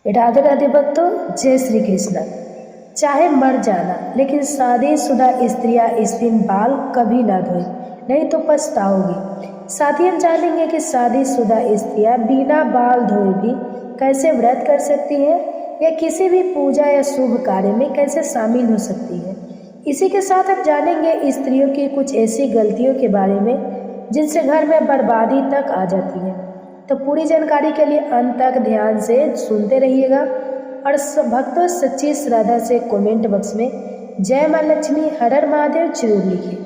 राधे राधे भक्तों, जय श्री कृष्ण। चाहे मर जाना, लेकिन शादीशुदा स्त्रियां इस दिन बाल कभी ना धोए, नहीं तो पछताओगी। साथ ही हम जानेंगे कि शादीशुदा स्त्रियां बिना बाल धोए भी कैसे व्रत कर सकती हैं या किसी भी पूजा या शुभ कार्य में कैसे शामिल हो सकती है। इसी के साथ हम जानेंगे स्त्रियों की कुछ ऐसी गलतियों के बारे में जिनसे घर में बर्बादी तक आ जाती है। तो पूरी जानकारी के लिए अंत तक ध्यान से सुनते रहिएगा और भक्तों सच्ची श्रद्धा से कमेंट बॉक्स में जय मां लक्ष्मी हर हर महादेव जरूर लिखिए।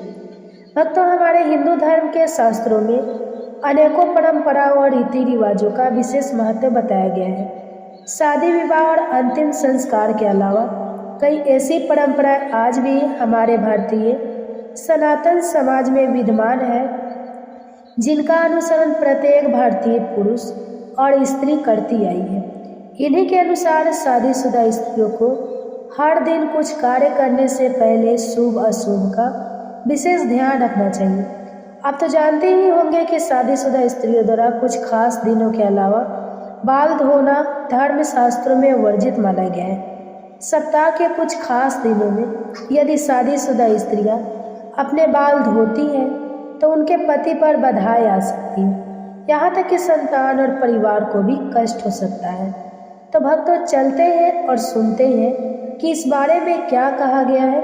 भक्तों, हमारे हिंदू धर्म के शास्त्रों में अनेकों परंपराओं और रीति रिवाजों का विशेष महत्व बताया गया है। शादी विवाह और अंतिम संस्कार के अलावा कई ऐसी परंपराएं आज भी हमारे भारतीय सनातन समाज में विद्यमान है जिनका अनुसरण प्रत्येक भारतीय पुरुष और स्त्री करती आई है। इन्हीं के अनुसार शादीशुदा स्त्रियों को हर दिन कुछ कार्य करने से पहले शुभ अशुभ का विशेष ध्यान रखना चाहिए। आप तो जानते ही होंगे कि शादीशुदा स्त्रियों द्वारा कुछ खास दिनों के अलावा बाल धोना धर्म शास्त्रों में वर्जित माना गया है। सप्ताह के कुछ खास दिनों में यदि शादीशुदा स्त्रियां अपने बाल धोती हैं तो उनके पति पर बधाई आ सकती है, यहाँ तक कि संतान और परिवार को भी कष्ट हो सकता है। तो भक्तों, चलते हैं और सुनते हैं कि इस बारे में क्या कहा गया है।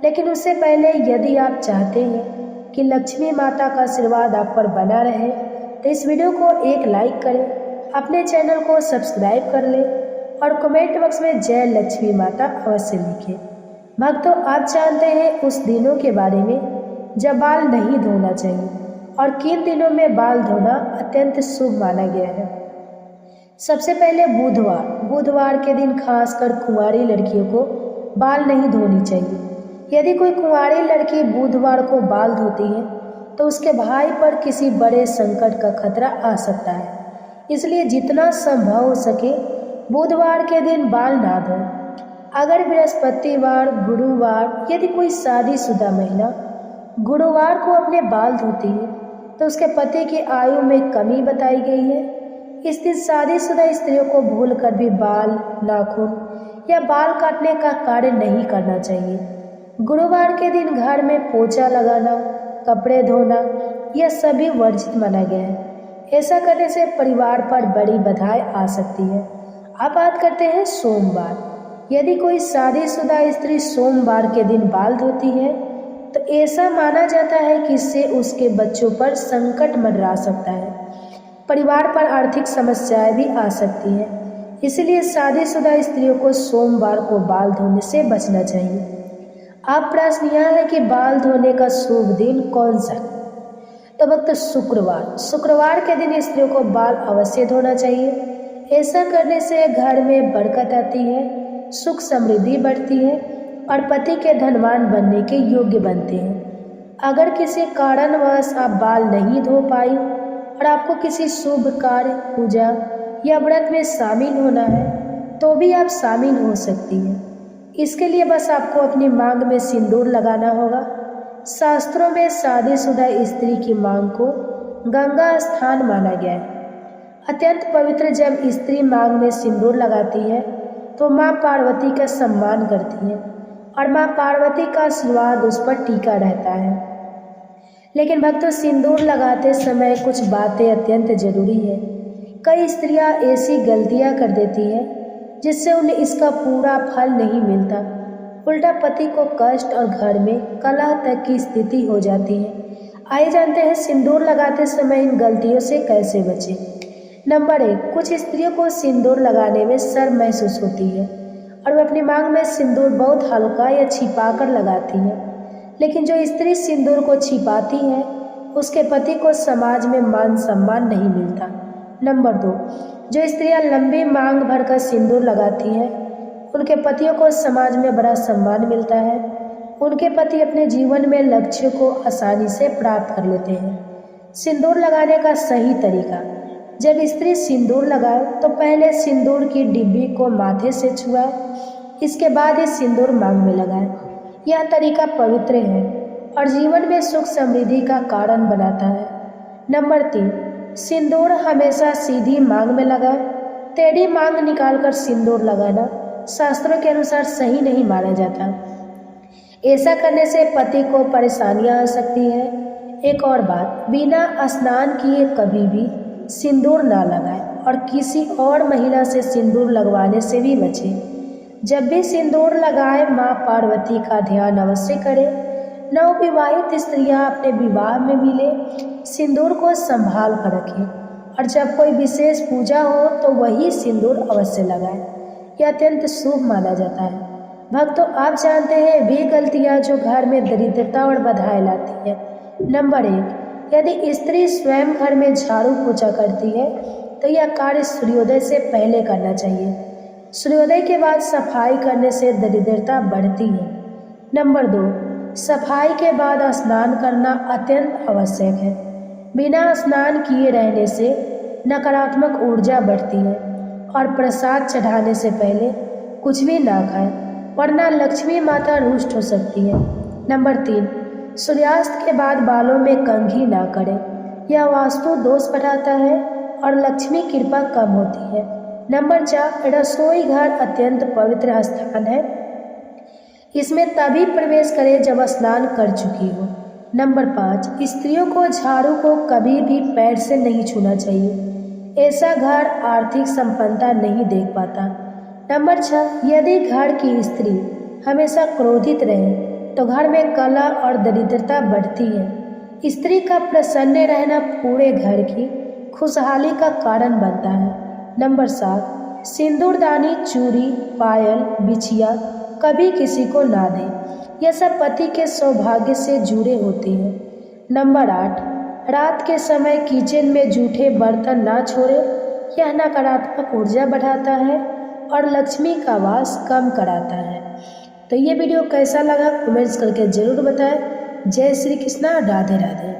लेकिन उससे पहले यदि आप चाहते हैं कि लक्ष्मी माता का आशीर्वाद आप पर बना रहे तो इस वीडियो को एक लाइक करें, अपने चैनल को सब्सक्राइब कर लें और कमेंट बॉक्स में जय लक्ष्मी माता अवश्य लिखें। भक्तों, आप जानते हैं उस दिनों के बारे में जब बाल नहीं धोना चाहिए और किन दिनों में बाल धोना अत्यंत शुभ माना गया है। सबसे पहले बुधवार के दिन खासकर कुंवारी लड़कियों को बाल नहीं धोनी चाहिए। यदि कोई कुंवारी लड़की बुधवार को बाल धोती है तो उसके भाई पर किसी बड़े संकट का खतरा आ सकता है, इसलिए जितना संभव हो सके बुधवार के दिन बाल ना धोएं। अगर बृहस्पतिवार, गुरुवार यदि कोई शादीशुदा महिला गुरुवार को अपने बाल धोती है तो उसके पति की आयु में कमी बताई गई है। इस दिन शादीशुदा स्त्रियों को भूलकर भी बाल, नाखून या बाल काटने का कार्य नहीं करना चाहिए। गुरुवार के दिन घर में पोछा लगाना, कपड़े धोना यह सभी वर्जित माना गया है। ऐसा करने से परिवार पर बड़ी बाधाएं आ सकती है। अब बात करते हैं सोमवार। यदि कोई शादीशुदा स्त्री सोमवार के दिन बाल धोती है तो ऐसा माना जाता है कि इससे उसके बच्चों पर संकट मंडरा सकता है, परिवार पर आर्थिक समस्याएं भी आ सकती हैं। इसलिए शादीशुदा स्त्रियों को सोमवार को बाल धोने से बचना चाहिए। अब प्रश्न यह है कि बाल धोने का शुभ दिन कौन सा? तो वक्त शुक्रवार के दिन स्त्रियों को बाल अवश्य धोना चाहिए। ऐसा करने से घर में बरकत आती है, सुख समृद्धि बढ़ती है और पति के धनवान बनने के योग्य बनते हैं। अगर किसी कारणवश आप बाल नहीं धो पाई और आपको किसी शुभ कार्य, पूजा या व्रत में शामिल होना है तो भी आप शामिल हो सकती हैं। इसके लिए बस आपको अपनी मांग में सिंदूर लगाना होगा। शास्त्रों में शादीशुदा स्त्री की मांग को गंगा स्थान माना गया है। अत्यंत पवित्र जब स्त्री मांग में सिंदूर लगाती है तो माँ पार्वती का सम्मान करती है और माँ पार्वती का आशीर्वाद उस पर टीका रहता है। लेकिन भक्तों, सिंदूर लगाते समय कुछ बातें अत्यंत जरूरी है। कई स्त्रियां ऐसी गलतियां कर देती हैं जिससे उन्हें इसका पूरा फल नहीं मिलता, उल्टा पति को कष्ट और घर में कलह तक की स्थिति हो जाती है। आइए जानते हैं सिंदूर लगाते समय इन गलतियों से कैसे बचें। नंबर 1, कुछ स्त्रियों को सिंदूर लगाने में शर्म महसूस होती है और वे अपनी मांग में सिंदूर बहुत हल्का या छिपा कर लगाती हैं। लेकिन जो स्त्री सिंदूर को छिपाती है उसके पति को समाज में मान सम्मान नहीं मिलता। नंबर 2, जो स्त्रियां लंबी मांग भरकर सिंदूर लगाती हैं उनके पतियों को समाज में बड़ा सम्मान मिलता है। उनके पति अपने जीवन में लक्ष्य को आसानी से प्राप्त कर लेते हैं। सिंदूर लगाने का सही तरीका। जब स्त्री सिंदूर लगाए तो पहले सिंदूर की डिब्बी को माथे से छुआए, इसके बाद ही सिंदूर मांग में लगाए। यह तरीका पवित्र है और जीवन में सुख समृद्धि का कारण बनाता है। नंबर 3, सिंदूर हमेशा सीधी मांग में लगाए। टेढ़ी मांग निकालकर सिंदूर लगाना शास्त्रों के अनुसार सही नहीं माना जाता। ऐसा करने से पति को परेशानियां आ सकती हैं। एक और बात, बिना स्नान किए कभी भी सिंदूर ना लगाएं और किसी और महिला से सिंदूर लगवाने से भी बचें। जब भी सिंदूर लगाएं, माँ पार्वती का ध्यान अवश्य करें। नवविवाहित स्त्रियां अपने विवाह में मिले सिंदूर को संभाल कर रखें और जब कोई विशेष पूजा हो तो वही सिंदूर अवश्य लगाएं। यह अत्यंत शुभ माना जाता है। भक्तों, आप जानते हैं वे गलतियां जो घर में दरिद्रता और बाधाएं लाती है। नंबर 1, यदि स्त्री स्वयं घर में झाड़ू पोछा करती है तो यह कार्य सूर्योदय से पहले करना चाहिए। सूर्योदय के बाद सफाई करने से दरिद्रता बढ़ती है। नंबर 2, सफाई के बाद स्नान करना अत्यंत आवश्यक है। बिना स्नान किए रहने से नकारात्मक ऊर्जा बढ़ती है और प्रसाद चढ़ाने से पहले कुछ भी ना खाएं, वरना लक्ष्मी माता रुष्ट हो सकती है। नंबर 3, सूर्यास्त के बाद बालों में कंघी ना करें, यह वास्तु दोष बढ़ाता है और लक्ष्मी कृपा कम होती है। नंबर 4, रसोई घर अत्यंत पवित्र स्थान है, इसमें तभी प्रवेश करें जब स्नान कर चुकी हो। नंबर 5, स्त्रियों को झाड़ू को कभी भी पैर से नहीं छूना चाहिए, ऐसा घर आर्थिक संपन्नता नहीं देख पाता। नंबर 6, यदि घर की स्त्री हमेशा क्रोधित रहे तो घर में कलह और दरिद्रता बढ़ती है। स्त्री का प्रसन्न रहना पूरे घर की खुशहाली का कारण बनता है। नंबर 7, सिंदूरदानी, चूड़ी, पायल, बिछिया कभी किसी को ना दें, यह सब पति के सौभाग्य से जुड़े होते हैं। नंबर 8, रात के समय किचन में जूठे बर्तन ना छोड़े, यह नकारात्मक ऊर्जा बढ़ाता है और लक्ष्मी का वास कम कराता है। तो ये वीडियो कैसा लगा कमेंट्स करके ज़रूर बताएं। जय श्री कृष्णा, राधे राधे।